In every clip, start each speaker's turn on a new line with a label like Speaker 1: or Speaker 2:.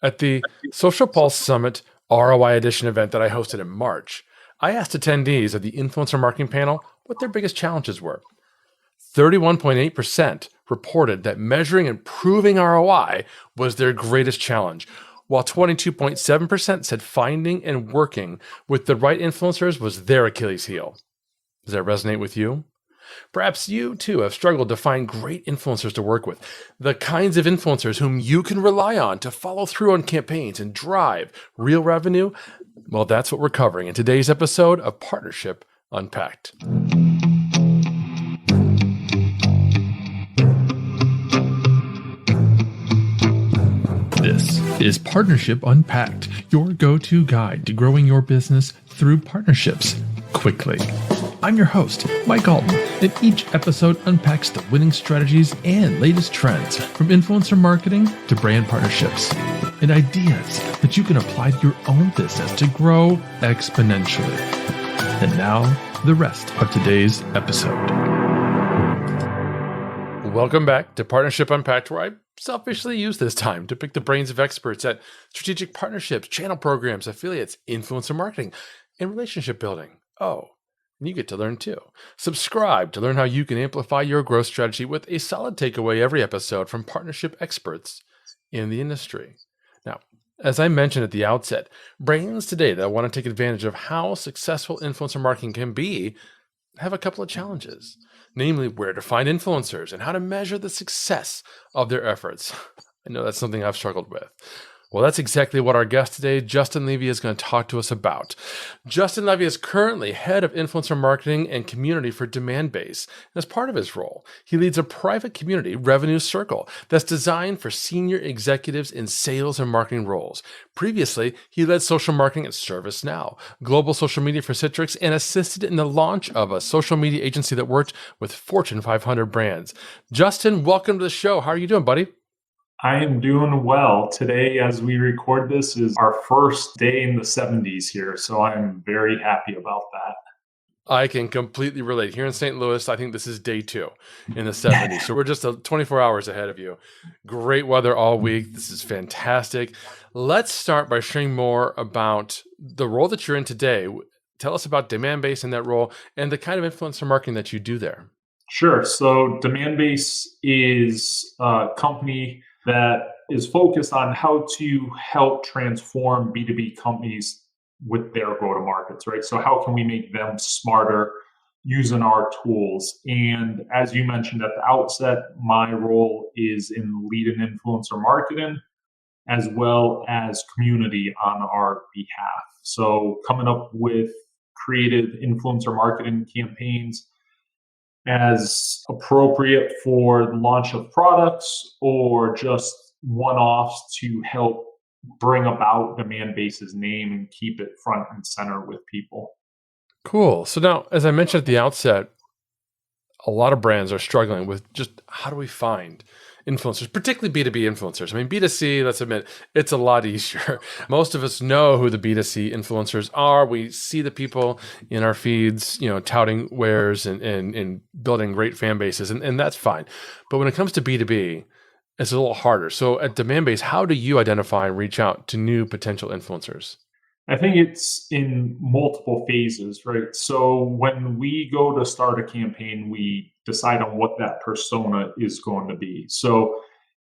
Speaker 1: At the Social Pulse Summit ROI Edition event that I hosted in March, I asked attendees of the influencer marketing panel what their biggest challenges were. 31.8% reported that measuring and proving ROI was their greatest challenge, while 22.7% said finding and working with the right influencers was their Achilles heel. Does that resonate with you? Perhaps you too have struggled to find great influencers to work with, the kinds of influencers whom you can rely on to follow through on campaigns and drive real revenue. Well, that's what we're covering in today's episode of Partnership Unpacked. This is Partnership Unpacked, your go-to guide to growing your business through partnerships quickly. I'm your host, Mike Alton, and each episode unpacks the winning strategies and latest trends from influencer marketing to brand partnerships and ideas that you can apply to your own business to grow exponentially. And now, the rest of today's episode. Welcome back to Partnership Unpacked, where I selfishly use this time to pick the brains of experts at strategic partnerships, channel programs, affiliates, influencer marketing, and relationship building. Oh, and you get to learn too. Subscribe to learn how you can amplify your growth strategy with a solid takeaway every episode from partnership experts in the industry. Now, as I mentioned at the outset, brands today that want to take advantage of how successful influencer marketing can be have a couple of challenges, namely where to find influencers and how to measure the success of their efforts. I know that's something I've struggled with. Well, that's exactly what our guest today, Justin Levy, is going to talk to us about. Justin Levy is currently head of influencer marketing and community for Demandbase. And as part of his role, he leads a private community revenue circle that's designed for senior executives in sales and marketing roles. Previously, he led social marketing at ServiceNow, global social media for Citrix, and assisted in the launch of a social media agency that worked with Fortune 500 brands. Justin, welcome to the show. How are you doing, buddy?
Speaker 2: I am doing well. Today, as we record this, is our first day in the 70s here, so I'm very happy about that.
Speaker 1: I can completely relate. Here in St. Louis, I think this is day 2 in the 70s. So we're just 24 hours ahead of you. Great weather all week. This is fantastic. Let's start by sharing more about the role that you're in today. Tell us about Demandbase and that role and the kind of influencer marketing that you do there.
Speaker 2: Sure. So Demandbase is a company that is focused on how to help transform B2B companies with their go-to-markets, right? So how can we make them smarter using our tools? And as you mentioned at the outset, my role is in lead and influencer marketing as well as community on our behalf. So coming up with creative influencer marketing campaigns as appropriate for the launch of products or just one-offs to help bring about Demandbase's name and keep it front and center with people.
Speaker 1: Cool. So now, as I mentioned at the outset, a lot of brands are struggling with just how do we find influencers, particularly B2B influencers. I mean, B2C, let's admit, it's a lot easier. Most of us know who the B2C influencers are. We see the people in our feeds, touting wares and building great fan bases, and that's fine. But when it comes to B2B, it's a little harder. So at Demandbase, how do you identify and reach out to new potential influencers?
Speaker 2: I think it's in multiple phases, right? So when we go to start a campaign, we decide on what that persona is going to be. So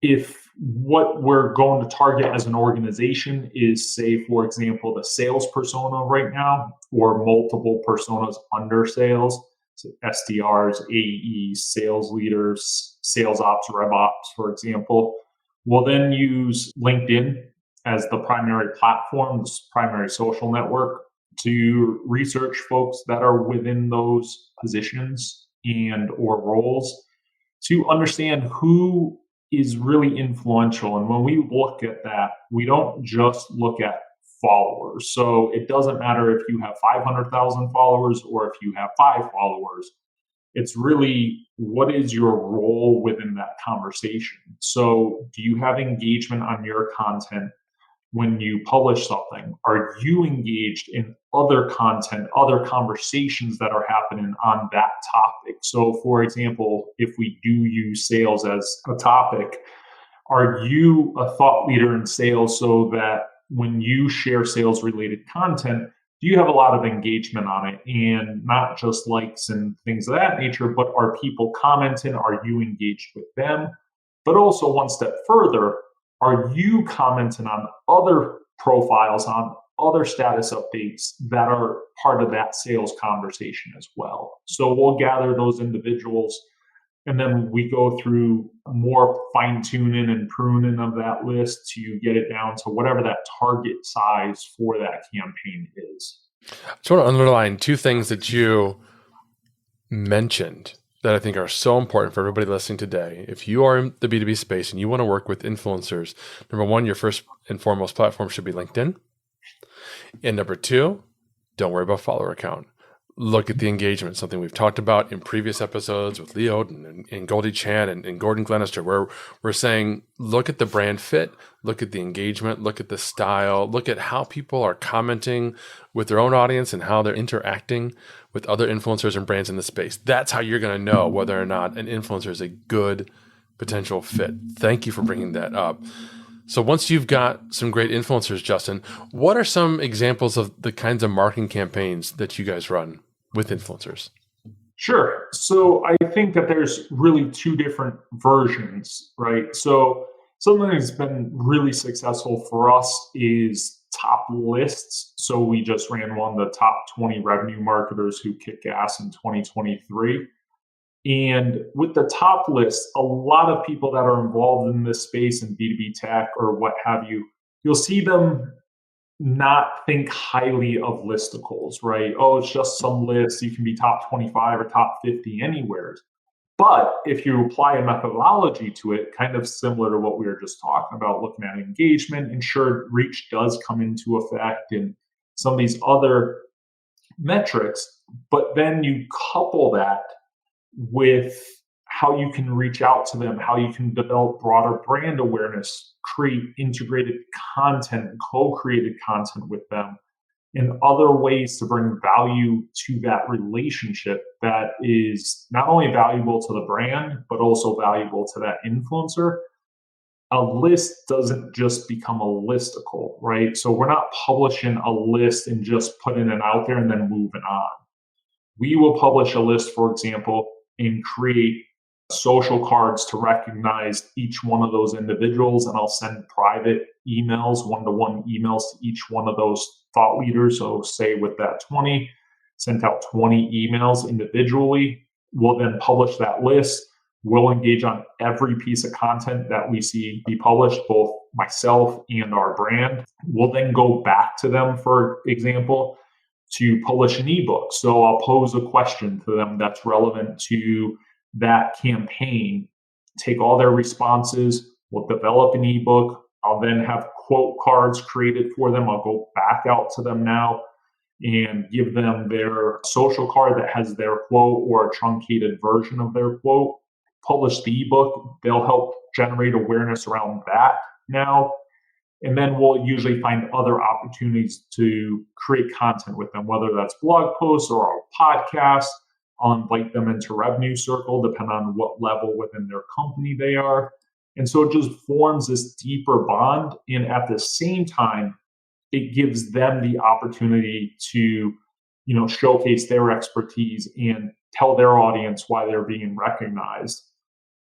Speaker 2: if what we're going to target as an organization is, say, for example, the sales persona right now, or multiple personas under sales, so SDRs, AEs, sales leaders, sales ops, rev ops, for example, we'll then use LinkedIn as the primary platform, this primary social network, to research folks that are within those positions and or roles to understand who is really influential. And when we look at that, we don't just look at followers. So it doesn't matter if you have 500,000 followers or if you have 5 followers. It's really, what is your role within that conversation? So do you have engagement on your content when you publish something? Are you engaged in other content, other conversations that are happening on that topic? So for example, if we do use sales as a topic, Are you a thought leader in sales so that when you share sales related content, do you have a lot of engagement on it and not just likes and things of that nature, but are people commenting? Are you engaged with them? But also, one step further, are you commenting on other profiles, on other status updates that are part of that sales conversation as well? So we'll gather those individuals and then we go through more fine tuning and pruning of that list to get it down to whatever that target size for that campaign is.
Speaker 1: I just want to underline two things that you mentioned that I think are so important for everybody listening today. If you are in the B2B space and you want to work with influencers, number one, your first and foremost platform should be LinkedIn. And number two, don't worry about follower count. Look at the engagement, something we've talked about in previous episodes with Leo and Goldie Chan and Gordon Glenister, where we're saying, look at the brand fit, look at the engagement, look at the style, look at how people are commenting with their own audience and how they're interacting with other influencers and brands in the space. That's how you're going to know whether or not an influencer is a good potential fit. Thank you for bringing that up. So once you've got some great influencers, Justin, what are some examples of the kinds of marketing campaigns that you guys run with influencers?
Speaker 2: Sure. So I think that there's really two different versions, right? So something that's been really successful for us is top lists. So we just ran one of the top 20 revenue marketers who kicked ass in 2023. And with the top list, a lot of people that are involved in this space in B2B tech or what have you, you'll see them not think highly of listicles, right? Oh, it's just some list. You can be top 25 or top 50 anywhere. But if you apply a methodology to it, kind of similar to what we were just talking about, looking at engagement, ensured reach does come into effect and some of these other metrics, but then you couple that with how you can reach out to them, how you can develop broader brand awareness, create integrated content, co-created content with them, and other ways to bring value to that relationship that is not only valuable to the brand, but also valuable to that influencer. A list doesn't just become a listicle, right? So we're not publishing a list and just putting it out there and then moving on. We will publish a list, for example, and create social cards to recognize each one of those individuals. And I'll send private emails, one-to-one emails to each one of those thought leaders. So say with that 20, sent out 20 emails individually. We'll then publish that list. We'll engage on every piece of content that we see be published, both myself and our brand. We'll then go back to them, for example, to publish an ebook. So I'll pose a question to them that's relevant to that campaign, take all their responses, we'll develop an ebook. I'll then have quote cards created for them. I'll go back out to them now and give them their social card that has their quote or a truncated version of their quote. Publish the ebook. They'll help generate awareness around that now. And then we'll usually find other opportunities to create content with them, whether that's blog posts or our podcast. I'll invite them into Revenue Circle, depending on what level within their company they are. And so it just forms this deeper bond. And at the same time, it gives them the opportunity to, showcase their expertise and tell their audience why they're being recognized.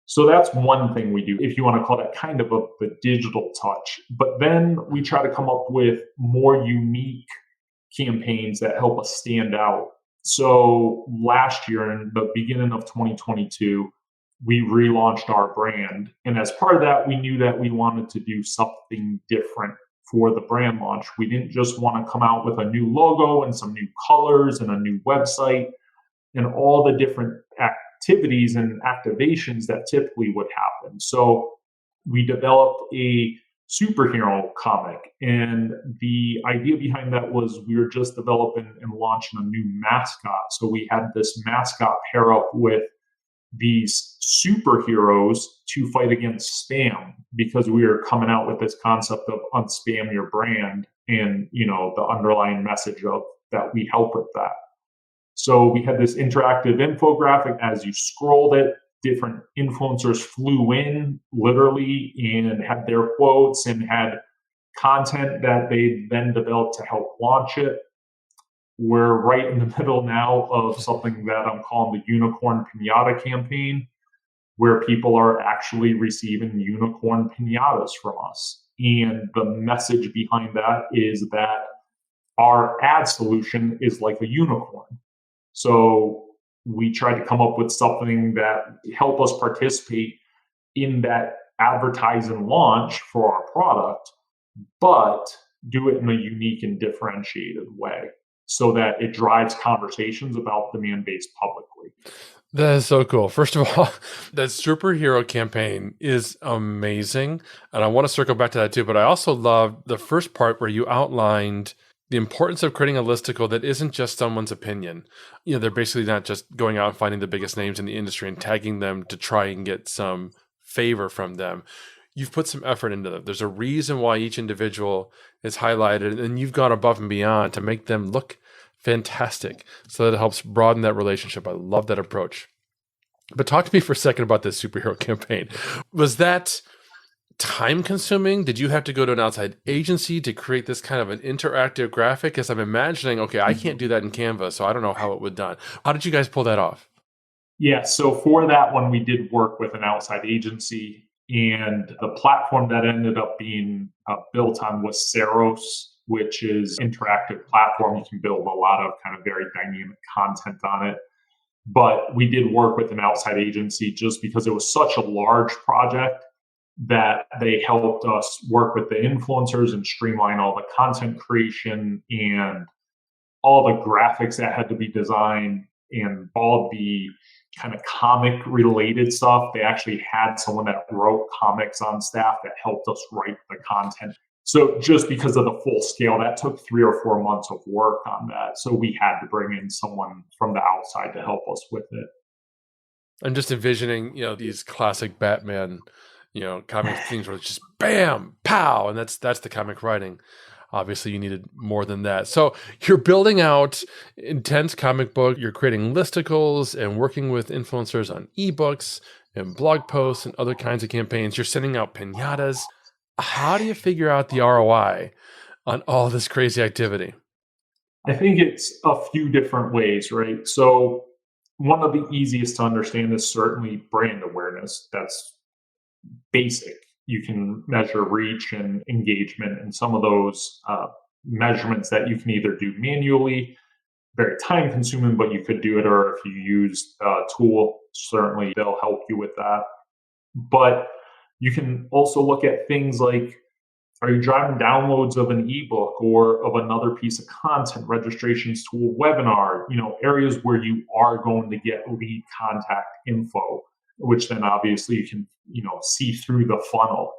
Speaker 2: So that's one thing we do, if you want to call that kind of the digital touch. But then we try to come up with more unique campaigns that help us stand out. So last year, in the beginning of 2022, we relaunched our brand. And as part of that, we knew that we wanted to do something different for the brand launch. We didn't just want to come out with a new logo and some new colors and a new website and all the different activities and activations that typically would happen. So we developed a superhero comic. And the idea behind that was we were just developing and launching a new mascot. So we had this mascot pair up with these superheroes to fight against spam, because we were coming out with this concept of unspam your brand and, the underlying message of that we help with that. So we had this interactive infographic. As you scrolled it, different influencers flew in literally and had their quotes and had content that they then developed to help launch it. We're right in the middle now of something that I'm calling the Unicorn Pinata campaign, where people are actually receiving unicorn pinatas from us. And the message behind that is that our ad solution is like a unicorn. So we try to come up with something that help us participate in that advertising launch for our product, but do it in a unique and differentiated way so that it drives conversations about demand-based publicly.
Speaker 1: That is so cool. First of all, that superhero campaign is amazing. And I want to circle back to that too. But I also love the first part where you outlined the importance of creating a listicle that isn't just someone's opinion. You know, they're basically not just going out and finding the biggest names in the industry and tagging them to try and get some favor from them. You've put some effort into them. There's a reason why each individual is highlighted, and you've gone above and beyond to make them look fantastic so that it helps broaden that relationship. I love that approach. But talk to me for a second about this superhero campaign. Was that time consuming? Did you have to go to an outside agency to create this kind of an interactive graphic? Because I'm imagining, okay, I can't do that in Canva, so I don't know how it would done. How did you guys pull that off?
Speaker 2: Yeah, so for that one, we did work with an outside agency, and the platform that ended up being built on was Saros, which is an interactive platform. You can build a lot of kind of very dynamic content on it. But we did work with an outside agency just because it was such a large project that they helped us work with the influencers and streamline all the content creation and all the graphics that had to be designed and all the kind of comic related stuff. They actually had someone that wrote comics on staff that helped us write the content. So just because of the full scale, that took 3 or 4 months of work on that. So we had to bring in someone from the outside to help us with it.
Speaker 1: I'm just envisioning, you know, these classic Batman, you know, comic things where it's just bam, pow, and that's the comic writing. Obviously, you needed more than that. So you're building out intense comic book. You're creating listicles and working with influencers on ebooks and blog posts and other kinds of campaigns. You're sending out pinatas. How do you figure out the ROI on all this crazy activity?
Speaker 2: I think it's a few different ways, right? So one of the easiest to understand is certainly brand awareness. That's basic. You can measure reach and engagement and some of those measurements that you can either do manually, very time consuming, but you could do it, or if you use a tool, certainly they'll help you with that. But you can also look at things like, are you driving downloads of an ebook or of another piece of content, registrations to a webinar, you know, areas where you are going to get lead contact info, which then obviously you can, you know, see through the funnel.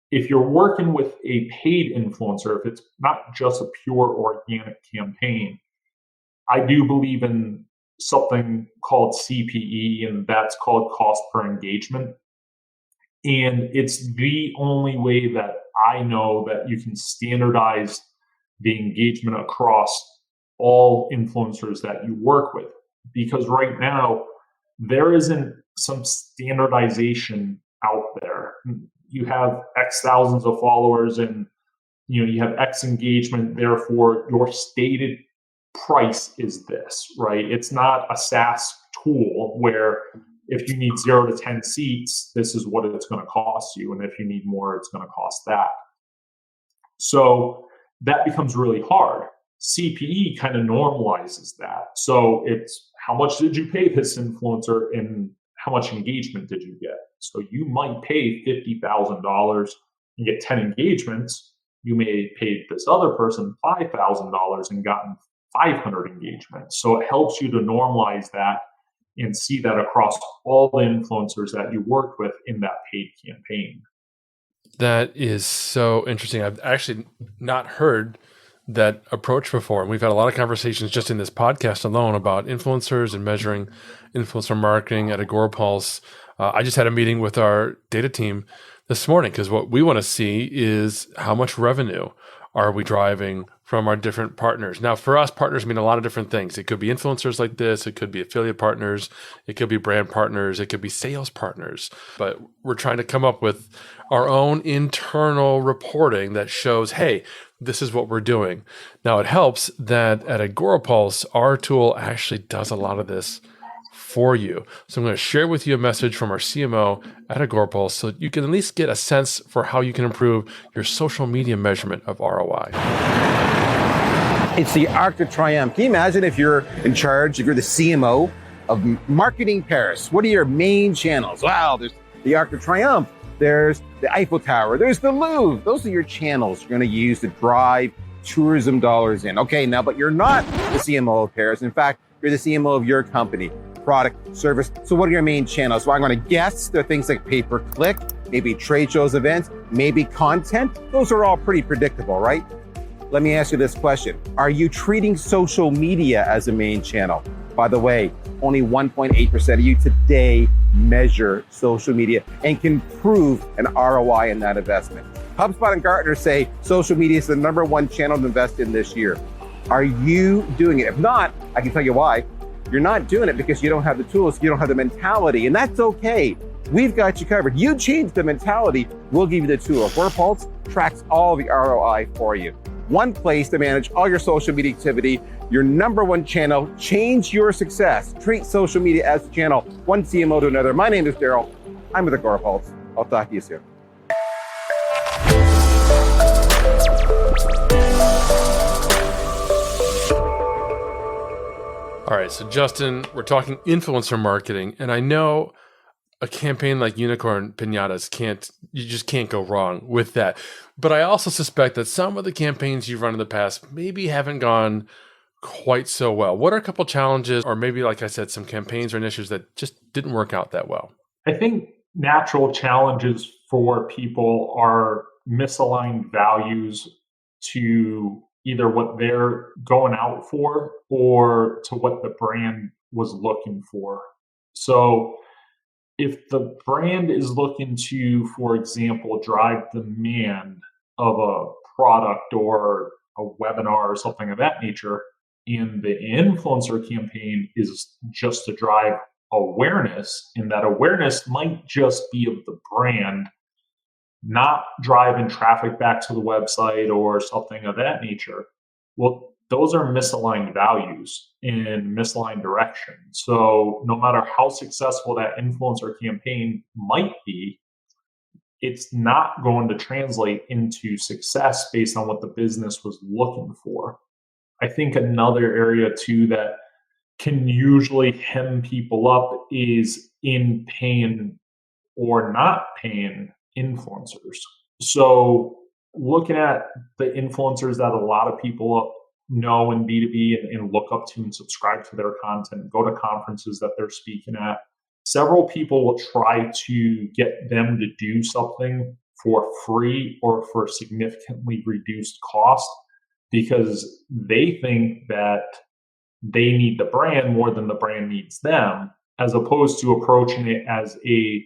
Speaker 2: If you're working with a paid influencer, if it's not just a pure organic campaign, I do believe in something called CPE, and that's called cost per engagement. And it's the only way that I know that you can standardize the engagement across all influencers that you work with. Because right now, there isn't some standardization out there. You have X thousands of followers and you have X engagement, therefore your stated price is this, right? It's not a SaaS tool where if you need 0 to 10 seats, this is what it's going to cost you. And if you need more, it's going to cost that. So that becomes really hard. CPE kind of normalizes that. So it's how much did you pay this influencer and how much engagement did you get? So you might pay $50,000 and get 10 engagements. You may have paid this other person $5,000 and gotten 500 engagements. So it helps you to normalize that and see that across all the influencers that you worked with in that paid campaign.
Speaker 1: That is so interesting. I've actually not heard that approach before. And we've had a lot of conversations just in this podcast alone about influencers and measuring influencer marketing at Agorapulse. I just had a meeting with our data team this morning because what we want to see is how much revenue are we driving from our different partners? Now, for us, partners mean a lot of different things. It could be influencers like this. It could be affiliate partners. It could be brand partners. It could be sales partners. But we're trying to come up with our own internal reporting that shows, hey, this is what we're doing. Now, it helps that at Agorapulse, our tool actually does a lot of this for you. So I'm going to share with you a message from our CMO at Agorapulse so that you can at least get a sense for how you can improve your social media measurement of ROI.
Speaker 3: It's the Arc de Triomphe. Can you imagine if you're in charge, if you're the CMO of Marketing Paris? What are your main channels? Wow, there's the Arc de Triomphe. There's the Eiffel Tower. There's the Louvre. Those are your channels you're going to use to drive tourism dollars in. Okay, now, but you're not the CMO of Paris. In fact, you're the CMO of your company, product, service. So what are your main channels? So I'm going to guess they're things like pay-per-click, maybe trade shows, events, maybe content. Those are all pretty predictable, right? Let me ask you this question. Are you treating social media as a main channel? By the way, only 1.8% of you today measure social media and can prove an ROI in that investment. HubSpot and Gartner say social media is the #1 channel to invest in this year. Are you doing it? If not, I can tell you why. You're not doing it because you don't have the tools, you don't have the mentality, and that's okay. We've got you covered. You change the mentality, we'll give you the tool. Agorapulse tracks all the ROI for you. One place to manage all your social media activity, your #1 channel. Change your success. Treat social media as a channel, one CMO to another. My name is Daryl. I'm with Agorapulse. I'll talk to you soon.
Speaker 1: All right, so Justin, we're talking influencer marketing, and I know a campaign like Unicorn Pinatas you just can't go wrong with that. But I also suspect that some of the campaigns you've run in the past maybe haven't gone quite so well. What are a couple challenges, or maybe, like I said, some campaigns or initiatives that just didn't work out that well?
Speaker 2: I think natural challenges for people are misaligned values to either what they're going out for or to what the brand was looking for. So if the brand is looking to, for example, drive demand of a product or a webinar or something of that nature, and the influencer campaign is just to drive awareness, and that awareness might just be of the brand, not driving traffic back to the website or something of that nature. Well, those are misaligned values in misaligned direction. So no matter how successful that influencer campaign might be, it's not going to translate into success based on what the business was looking for. I think another area too that can usually hem people up is in paying or not paying influencers. So looking at the influencers that a lot of people know in B2B and look up to and subscribe to their content, go to conferences that they're speaking at, several people will try to get them to do something for free or for significantly reduced cost because they think that they need the brand more than the brand needs them, as opposed to approaching it as a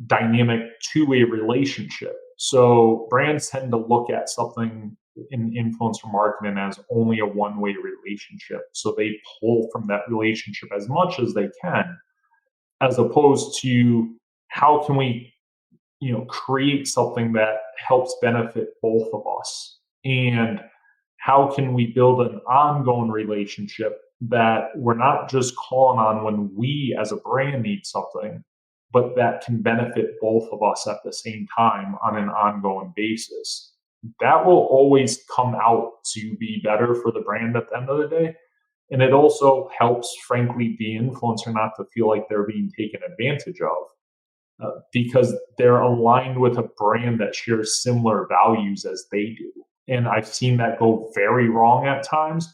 Speaker 2: dynamic two-way relationship. So brands tend to look at something in influencer marketing as only a one-way relationship. So they pull from that relationship as much as they can, as opposed to how can we, create something that helps benefit both of us, and how can we build an ongoing relationship that we're not just calling on when we as a brand need something, but that can benefit both of us at the same time on an ongoing basis. That will always come out to be better for the brand at the end of the day. And it also helps, frankly, the influencer not to feel like they're being taken advantage of because they're aligned with a brand that shares similar values as they do. And I've seen that go very wrong at times.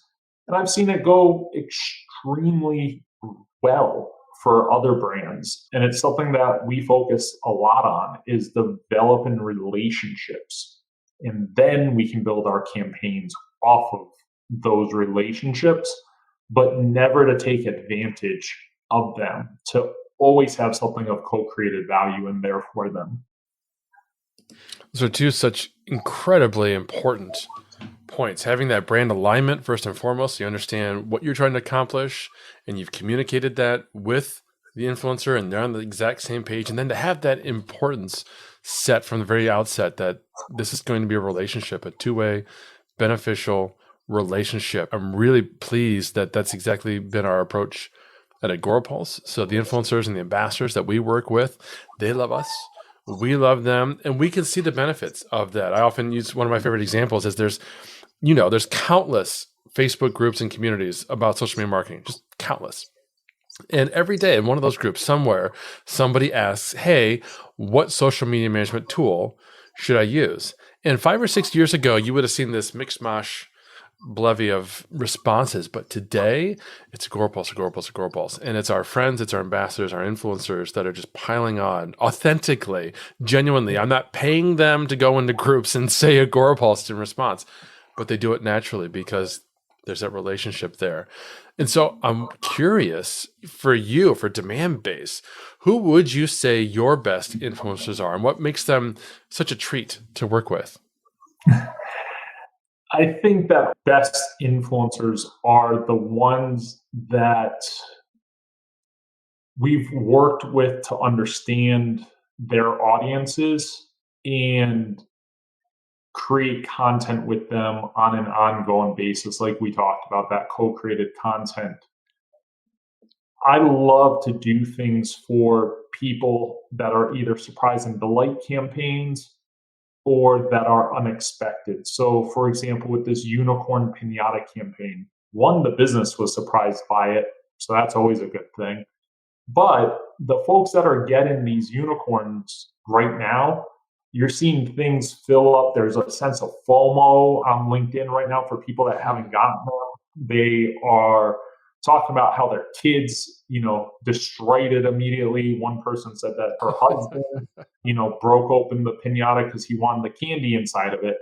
Speaker 2: And I've seen it go extremely well for other brands. And it's something that we focus a lot on, is developing relationships. And then we can build our campaigns off of those relationships, but never to take advantage of them, to always have something of co-created value in there for them.
Speaker 1: Those are two such incredibly important points. Having that brand alignment first and foremost, so you understand what you're trying to accomplish and you've communicated that with the influencer and they're on the exact same page. And then to have that importance set from the very outset that this is going to be a relationship, a two-way beneficial relationship. I'm really pleased that that's exactly been our approach at Agorapulse. So the influencers and the ambassadors that we work with, they love us. We love them, and we can see the benefits of that. I often use one of my favorite examples is there's countless Facebook groups and communities about social media marketing, just countless. And every day in one of those groups somewhere, somebody asks, hey, what social media management tool should I use? And 5 or 6 years ago, you would have seen this mixmash levy of responses, but today it's Agorapulse. And it's our friends, it's our ambassadors, our influencers that are just piling on authentically, genuinely. I'm not paying them to go into groups and say Agorapulse in response, but they do it naturally because there's that relationship there. And so I'm curious for you, for Demand Base, who would you say your best influencers are and what makes them such a treat to work with?
Speaker 2: I think that best influencers are the ones that we've worked with to understand their audiences and create content with them on an ongoing basis, like we talked about, that co-created content. I love to do things for people that are either surprise and delight campaigns or that are unexpected. So, for example, with this unicorn pinata campaign, one, the business was surprised by it, so that's always a good thing. But the folks that are getting these unicorns right now, you're seeing things fill up. There's a sense of FOMO on LinkedIn right now for people that haven't gotten them. They are talking about how their kids, destroyed it immediately. One person said that her husband, broke open the pinata because he wanted the candy inside of it.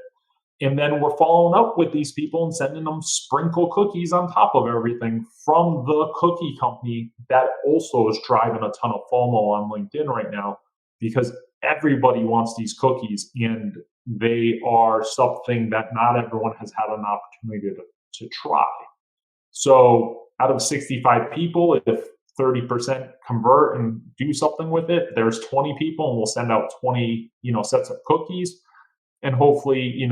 Speaker 2: And then we're following up with these people and sending them sprinkle cookies on top of everything from the cookie company that also is driving a ton of FOMO on LinkedIn right now because everybody wants these cookies and they are something that not everyone has had an opportunity to try. So out of 65 people, if 30% convert and do something with it, there's 20 people and we'll send out 20, sets of cookies. And hopefully,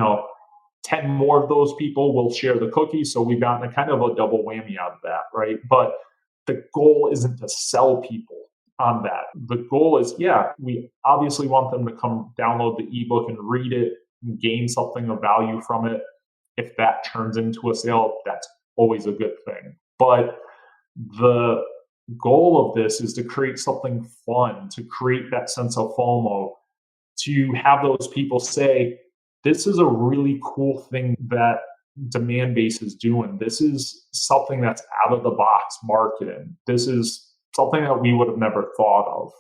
Speaker 2: 10 more of those people will share the cookies. So we've gotten a kind of a double whammy out of that, right? But the goal isn't to sell people on that. The goal is, we obviously want them to come download the ebook and read it and gain something of value from it. If that turns into a sale, that's always a good thing. But the goal of this is to create something fun, to create that sense of FOMO, to have those people say, this is a really cool thing that Demand Base is doing. This is something that's out of the box marketing. This is something that we would have never thought of,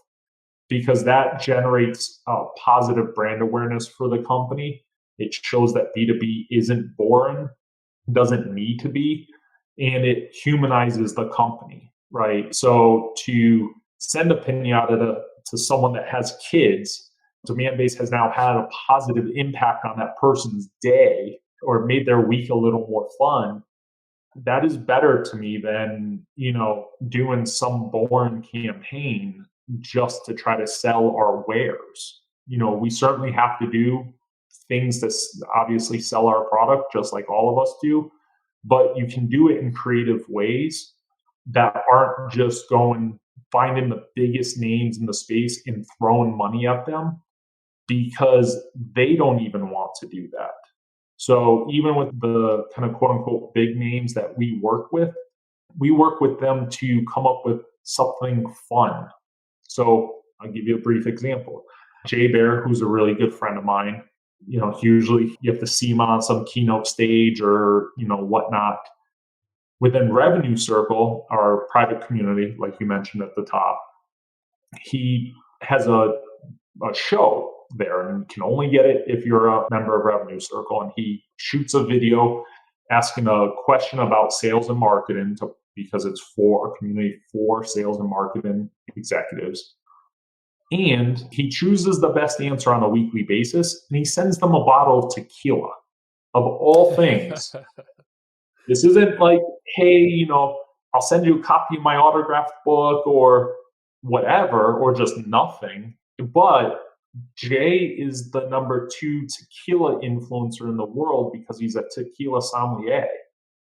Speaker 2: because that generates positive brand awareness for the company. It shows that B2B isn't boring, doesn't need to be, and it humanizes the company, right? So to send a pinata to someone that has kids, Demand Base has now had a positive impact on that person's day or made their week a little more fun. That is better to me than, doing some boring campaign just to try to sell our wares. We certainly have to do things to obviously sell our product, just like all of us do, but you can do it in creative ways that aren't just finding the biggest names in the space and throwing money at them, because they don't even want to do that. So even with the kind of quote unquote big names that we work with them to come up with something fun. So I'll give you a brief example. Jay Bear, who's a really good friend of mine, usually you have to see him on some keynote stage or, whatnot. Within Revenue Circle, our private community, like you mentioned at the top, he has a show there, and you can only get it if you're a member of Revenue Circle. And he shoots a video asking a question about sales and marketing because it's for a community for sales and marketing executives. And he chooses the best answer on a weekly basis, and he sends them a bottle of tequila, of all things, this isn't like, hey, I'll send you a copy of my autographed book or whatever, or just nothing. But Jay is the number 2 tequila influencer in the world because he's a tequila sommelier.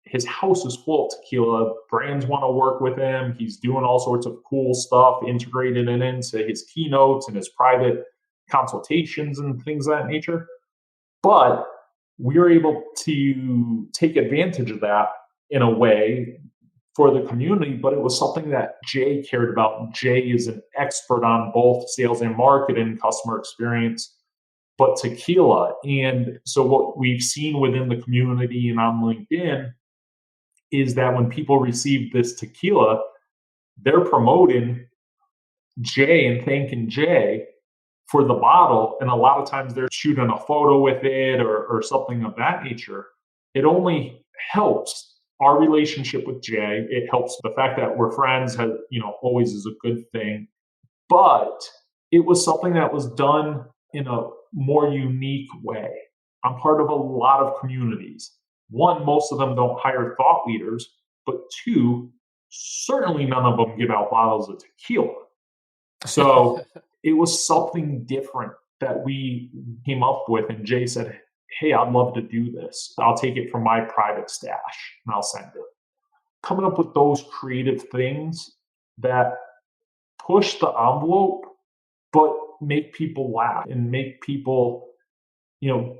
Speaker 2: His house is full of tequila. Brands want to work with him. He's doing all sorts of cool stuff integrated into his keynotes and his private consultations and things of that nature. But we were able to take advantage of that in a way for the community, but it was something that Jay cared about. Jay is an expert on both sales and marketing, customer experience, but tequila. And so what we've seen within the community and on LinkedIn is that when people receive this tequila, they're promoting Jay and thanking Jay for the bottle. And a lot of times they're shooting a photo with it or something of that nature. It only helps our relationship with Jay. It helps the fact that we're friends, always is a good thing. But it was something that was done in a more unique way. I'm part of a lot of communities. One, most of them don't hire thought leaders, but 2, certainly none of them give out bottles of tequila. So it was something different that we came up with. And Jay said, hey, I'd love to do this. I'll take it from my private stash and I'll send it. Coming up with those creative things that push the envelope, but make people laugh and make people,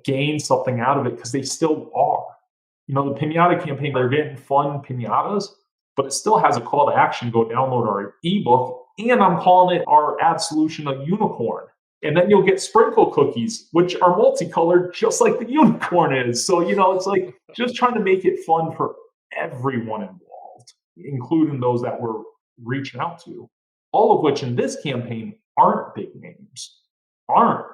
Speaker 2: gain something out of it, because they still are. The pinata campaign, they're getting fun pinatas, but it still has a call to action. Go download our ebook. And I'm calling it our ad solution a unicorn. And then you'll get sprinkle cookies, which are multicolored, just like the unicorn is. So, it's like just trying to make it fun for everyone involved, including those that we're reaching out to. All of which in this campaign aren't big names, aren't,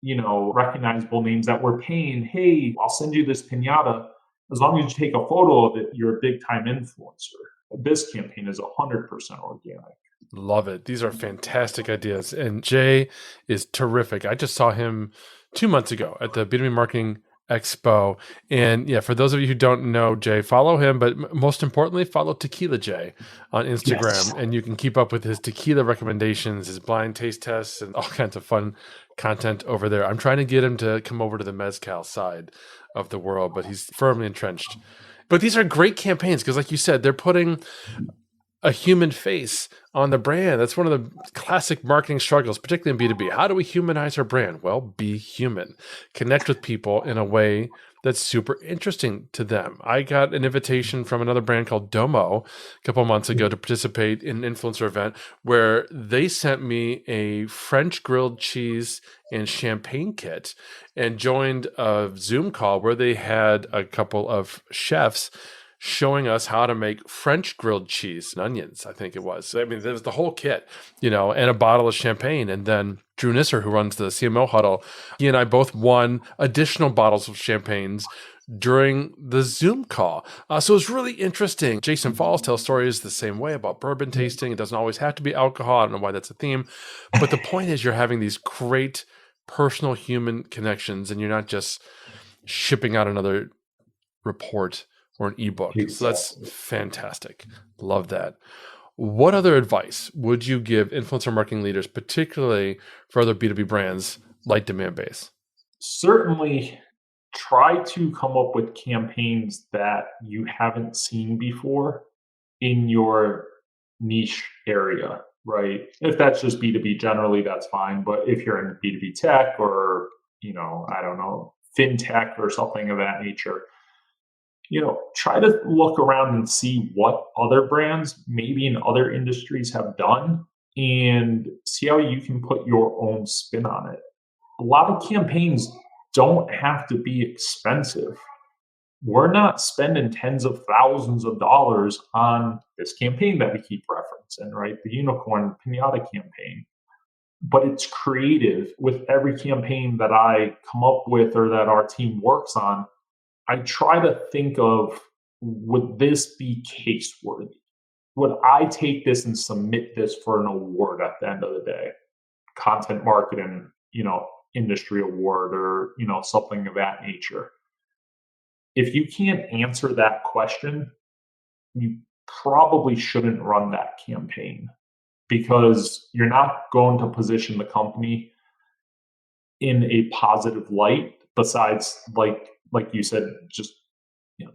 Speaker 2: recognizable names that we're paying. Hey, I'll send you this pinata. As long as you take a photo of it, you're a big time influencer. This campaign is 100% organic.
Speaker 1: Love it. These are fantastic ideas. And Jay is terrific. I just saw him 2 months ago at the B2B Marketing Expo. And yeah, for those of you who don't know Jay, follow him. But most importantly, follow Tequila Jay on Instagram. Yes. And you can keep up with his tequila recommendations, his blind taste tests, and all kinds of fun content over there. I'm trying to get him to come over to the mezcal side of the world, but he's firmly entrenched. But these are great campaigns because, like you said, they're putting a human face on the brand. That's one of the classic marketing struggles, particularly in B2B. How do we humanize our brand? Well, be human. Connect with people in a way that's super interesting to them. I got an invitation from another brand called Domo a couple months ago to participate in an influencer event where they sent me a French grilled cheese and champagne kit and joined a Zoom call where they had a couple of chefs showing us how to make French grilled cheese and onions, I think it was. I mean, there was the whole kit, and a bottle of champagne. And then Drew Nisser, who runs the CMO huddle, he and I both won additional bottles of champagnes during the Zoom call. So it's really interesting. Jason Falls tells stories the same way about bourbon tasting. It doesn't always have to be alcohol. I don't know why that's a theme. But the point is you're having these great personal human connections and you're not just shipping out another report or an ebook. Exactly. So that's fantastic. Love that. What other advice would you give influencer marketing leaders, particularly for other B2B brands like Demandbase?
Speaker 2: Certainly try to come up with campaigns that you haven't seen before in your niche area, right? If that's just B2B generally, that's fine. But if you're in B2B tech or, fintech or something of that nature, try to look around and see what other brands maybe in other industries have done and see how you can put your own spin on it. A lot of campaigns don't have to be expensive. We're not spending tens of thousands of dollars on this campaign that we keep referencing, right? The Unicorn Pinata campaign. But it's creative. With every campaign that I come up with or that our team works on, I try to think of, would this be case worthy? Would I take this and submit this for an award at the end of the day? Content marketing, industry award or, something of that nature. if you can't answer that question, you probably shouldn't run that campaign, because you're not going to position the company in a positive light, besides like you said, just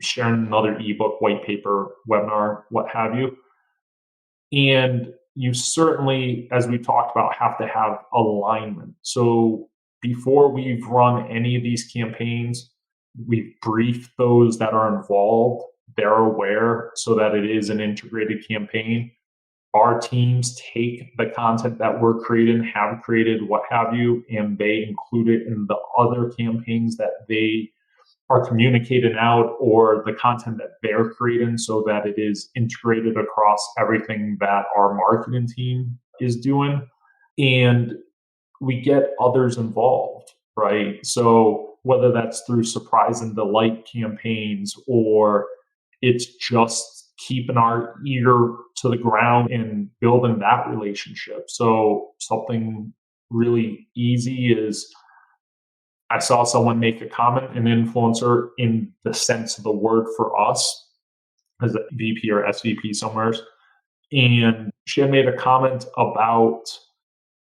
Speaker 2: sharing another ebook, white paper, webinar, what have you. And you certainly, as we talked about, have to have alignment. So before we've run any of these campaigns, we've briefed those that are involved. They're aware, so that it is an integrated campaign. Our teams take the content that we're creating, have created, what have you, and they include it in the other campaigns that they are communicating out, or the content that they're creating, so that it is integrated across everything that our marketing team is doing. And we get others involved, right? So whether that's through surprise and delight campaigns, or it's just keeping our ear to the ground and building that relationship. So something really easy is, I saw someone make a comment, an influencer, in the sense of the word for us, as a VP or SVP somewhere. And she had made a comment about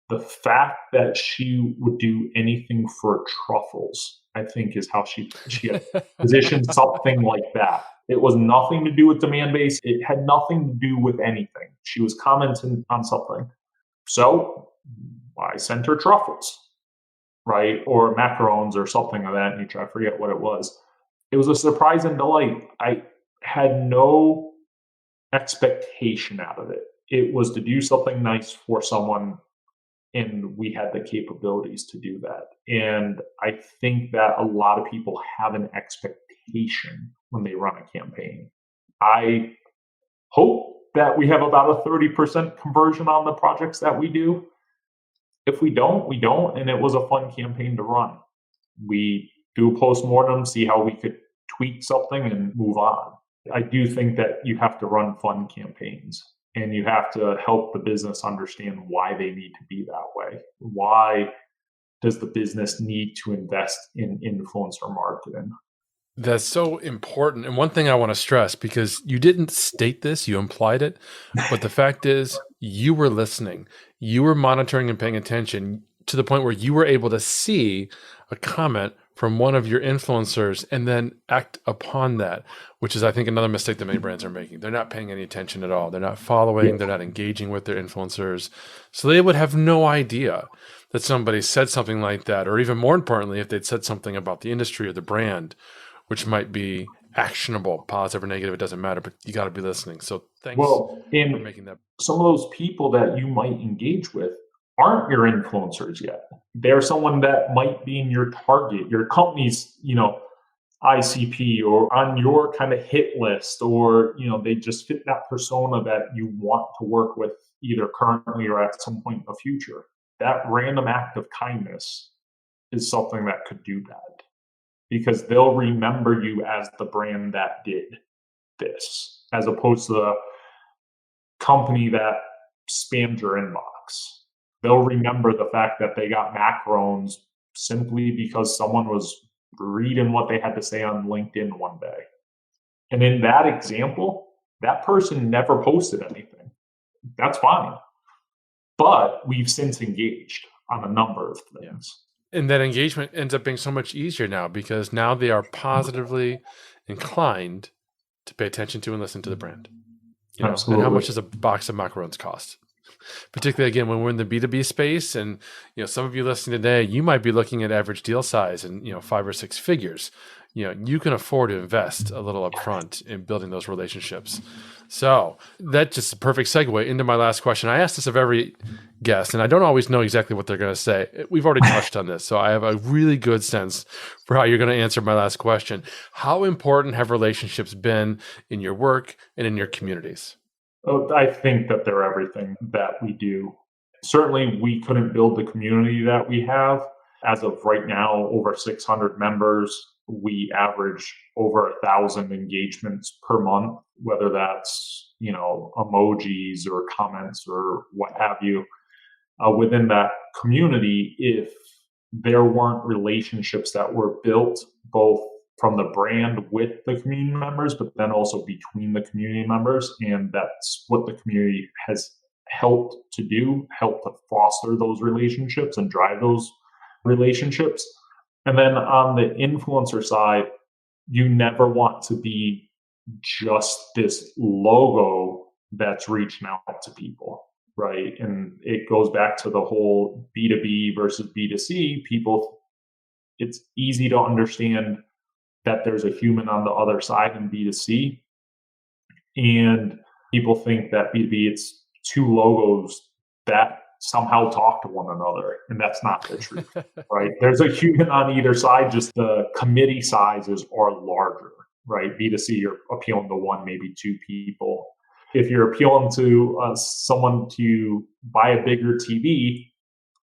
Speaker 2: the fact that she would do anything for truffles, I think is how she had positioned something like that. It was nothing to do with demand base. It had nothing to do with anything. She was commenting on something. So I sent her truffles, right? Or macarons or something of that nature. I forget what it was. It was a surprise and delight. I had no expectation out of it. It was to do something nice for someone, and we had the capabilities to do that. And I think that a lot of people have an expectation when they run a campaign. I hope that we have about a 30% conversion on the projects that we do. If we don't, we don't. And it was a fun campaign to run. We do a postmortem, see how we could tweak something and move on. I do think that you have to run fun campaigns, and you have to help the business understand why they need to be that way. Why does the business need to invest in influencer marketing?
Speaker 1: That's so important. And one thing I want to stress, because you didn't state this, you implied it, but the fact is you were listening, you were monitoring and paying attention to the point where you were able to see a comment from one of your influencers and then act upon that, which is, I think, another mistake that many brands are making. They're not paying any attention at all. They're not following, they're not engaging with their influencers. So they would have no idea that somebody said something like that, or even more importantly, if they'd said something about the industry or the brand, which might be actionable, positive or negative, it doesn't matter, but you got to be listening. So thanks for making that.
Speaker 2: Some of those people that you might engage with aren't your influencers yet. They're someone that might be in your target, your company's, ICP, or on your kind of hit list, or, they just fit that persona that you want to work with either currently or at some point in the future. That random act of kindness is something that could do that, because they'll remember you as the brand that did this, as opposed to the company that spammed your inbox. They'll remember the fact that they got macarons simply because someone was reading what they had to say on LinkedIn one day. And in that example, that person never posted anything. That's fine. But we've since engaged on a number of things.
Speaker 1: And that engagement ends up being so much easier now, because now they are positively inclined to pay attention to and listen to the brand.
Speaker 2: Absolutely.
Speaker 1: And how much does a box of macarons cost? Particularly, again, when we're in the B2B space, and some of you listening today, you might be looking at average deal size and 5 or 6 figures. You can afford to invest a little upfront in building those relationships. So that's just a perfect segue into my last question. I ask this of every guest, and I don't always know exactly what they're going to say. We've already touched on this, so I have a really good sense for how you're going to answer my last question. How important have relationships been in your work and in your communities?
Speaker 2: Oh, I think that they're everything that we do. Certainly, we couldn't build the community that we have. As of right now, over 600 members. We average over 1,000 engagements per month, whether that's, emojis or comments or what have you. Within that community, if there weren't relationships that were built both from the brand with the community members, but then also between the community members. And that's what the community has helped to do, helped to foster those relationships and drive those relationships. And then on the influencer side, you never want to be just this logo that's reaching out to people, right? And it goes back to the whole B2B versus B2C. People, it's easy to understand that there's a human on the other side in B2C. And people think that B2B, it's two logos that somehow talk to one another. And that's not the truth, right? There's a human on either side, just the committee sizes are larger, right? B2C, you're appealing to one, maybe two people. If you're appealing to someone to buy a bigger TV,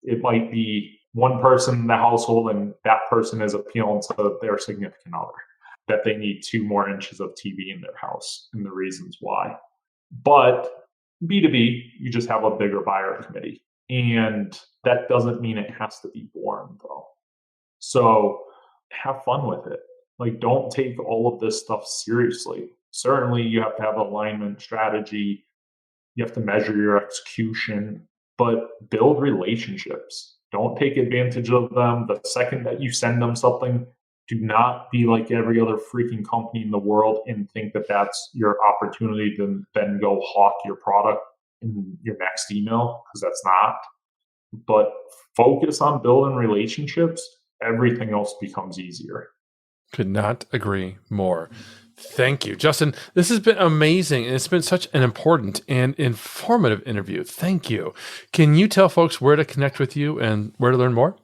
Speaker 2: it might be one person in the household, and that person is appealing to their significant other, that they need 2 more inches of TV in their house and the reasons why. But B2B, you just have a bigger buyer committee. And that doesn't mean it has to be boring, though. So have fun with it. Like, don't take all of this stuff seriously. Certainly, you have to have alignment strategy. You have to measure your execution, but build relationships. Don't take advantage of them. The second that you send them something, do not be like every other freaking company in the world and think that that's your opportunity to then go hawk your product in your next email, because that's not. But focus on building relationships. Everything else becomes easier.
Speaker 1: Could not agree more. Thank you, Justin. This has been amazing, and it's been such an important and informative interview. Thank you. Can you tell folks where to connect with you and where to learn more?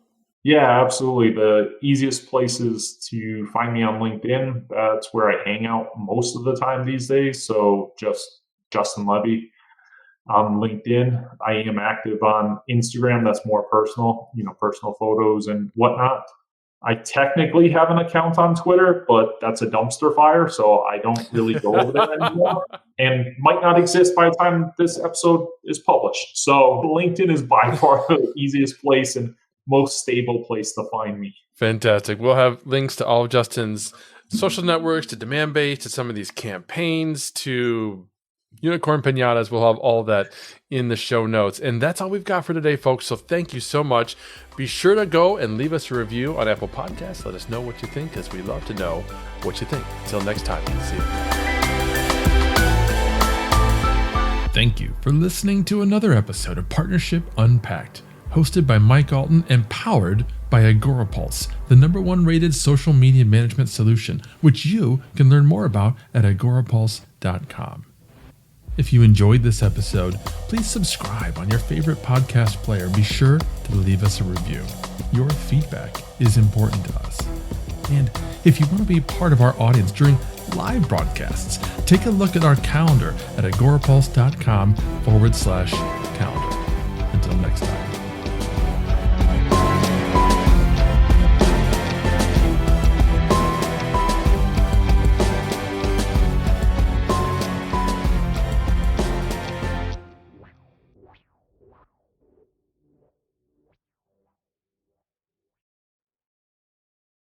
Speaker 2: Yeah, absolutely. The easiest place is to find me on LinkedIn. That's where I hang out most of the time these days. So just Justin Levy on LinkedIn. I am active on Instagram. That's more personal, personal photos and whatnot. I technically have an account on Twitter, but that's a dumpster fire, so I don't really go over there anymore, and might not exist by the time this episode is published. So LinkedIn is by far the easiest place and most stable place to find me.
Speaker 1: Fantastic. We'll have links to all of Justin's social networks, to Demandbase, to some of these campaigns, to Unicorn Pinatas. We'll have all of that in the show notes. And that's all we've got for today, folks. So thank you so much. Be sure to go and leave us a review on Apple Podcasts. Let us know what you think, because we love to know what you think. Until next time, see you. Thank you for listening to another episode of Partnership Unpacked, hosted by Mike Alton and powered by AgoraPulse, the #1 rated social media management solution, which you can learn more about at agorapulse.com. If you enjoyed this episode, please subscribe on your favorite podcast player. Be sure to leave us a review. Your feedback is important to us. And if you want to be part of our audience during live broadcasts, take a look at our calendar at agorapulse.com/calendar. Until next time.